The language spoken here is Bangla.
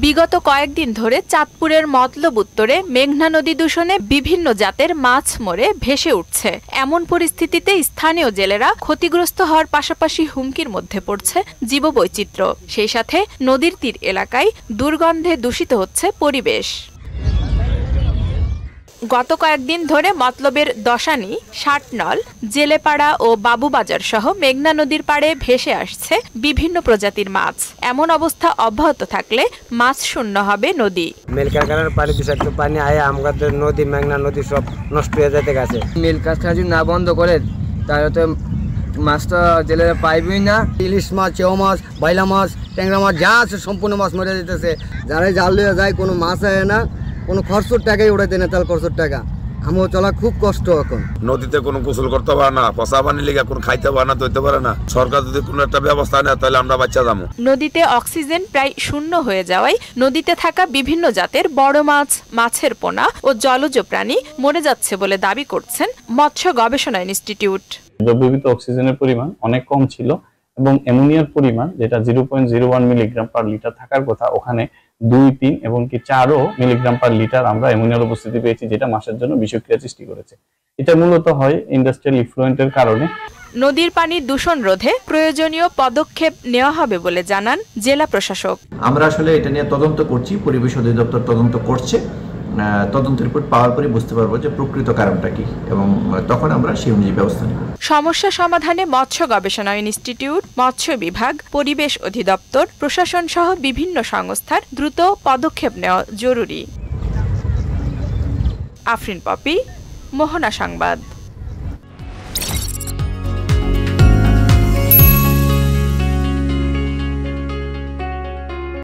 বিগত কয়েকদিন ধরে চাঁদপুরের মতলব উত্তরে মেঘনা নদী দূষণে বিভিন্ন জাতের মাছ মরে ভেসে উঠছে। এমন পরিস্থিতিতে স্থানীয় জেলেরা ক্ষতিগ্রস্ত হওয়ার পাশাপাশি হুমকির মধ্যে পড়ছে জীববৈচিত্র্য। সেই সাথে নদীর তীর এলাকায় দুর্গন্ধে দূষিত হচ্ছে পরিবেশ। গত কয়েকদিন ধরে মতলবের দশানি, ষাটনল, জেলেপাড়া ও বাবুবাজার সহ মেঘনা নদীর পাড়ে ভেসে আসছে বিভিন্ন প্রজাতির মাছ। এমন অবস্থা অব্যাহত থাকলে মাছ শূন্য হবে নদী। মিল কারখানার পানি বিষাক্ত পানি আয়া আমাদের নদী, মেঘনা নদী সব নষ্ট হয়ে যেতে গেছে। মিল কারখানা যদি না বন্ধ করে তাহলে তো মাছটা জেলেরা পাইবেই না। ইলিশ মাছ, চেও মাছ, বাইলা মাছ, ট্যাংরা মাছ যা আছে সম্পূর্ণ মাছ মরে যেতেছে। যারাই জাল লিয়ে যায় কোনো মাছ আয় না, কোনো খরচর টাকাই উড়াইতে না, তার খরচর টাকা আমিও চলা খুব কষ্ট। এখন নদীতে কোনো গোসল করতে পারে না, পচা পানি লেগে কোনো খাইতে পারে না, ধরতে পারে না। সরকার যদি কোনো একটা ব্যবস্থা নেয় তাহলে আমরা বাচ্চা যাবো। নদীতে অক্সিজেন প্রায় শূন্য হয়ে যাওয়ায় নদীতে থাকা বিভিন্ন জাতের বড় মাছ, মাছের পোনা ও জলজ প্রাণী মরে যাচ্ছে বলে দাবি করছেন মৎস্য গবেষণা ইনস্টিটিউট। দ্রবীভূত অক্সিজেনের পরিমাণ অনেক কম ছিল এবং অ্যামোনিয়ার পরিমাণ যেটা 0.01 মিলিগ্রাম পার লিটার থাকার কথা, ওখানে 2, 3 এবং কি 4 মিলিগ্রাম পার লিটার আমরা অ্যামোনিয়ার উপস্থিতি পেয়েছি, যেটা মাছের জন্য বিষক্রিয়া সৃষ্টি করেছে। এটা মূলত হয় ইন্ডাস্ট্রিয়াল ইফ্লুয়েন্টের কারণে। নদীর পানির দূষণ রোধে প্রয়োজনীয় পদক্ষেপ নেওয়া হবে বলে জানান জেলা প্রশাসক। আমরা আসলে এটা নিয়ে তদন্ত করছি, পরিবেশ অধিদপ্তর তদন্ত করছে। তদন্ত রিপোর্ট পাওয়ার পরে বুঝতে পারবো যে প্রকৃত কারণটা কি এবং তখন আমরা সেই অনুযায়ী ব্যবস্থা নেব। সমস্যা সমাধানে মৎস্য গবেষণা ইনস্টিটিউট, মৎস্য বিভাগ, পরিবেশ অধিদপ্তর, প্রশাসন সহ বিভিন্ন সংস্থার দ্রুত পদক্ষেপ নেওয়া জরুরি। আফরিন পপি, মোহনা সংবাদ।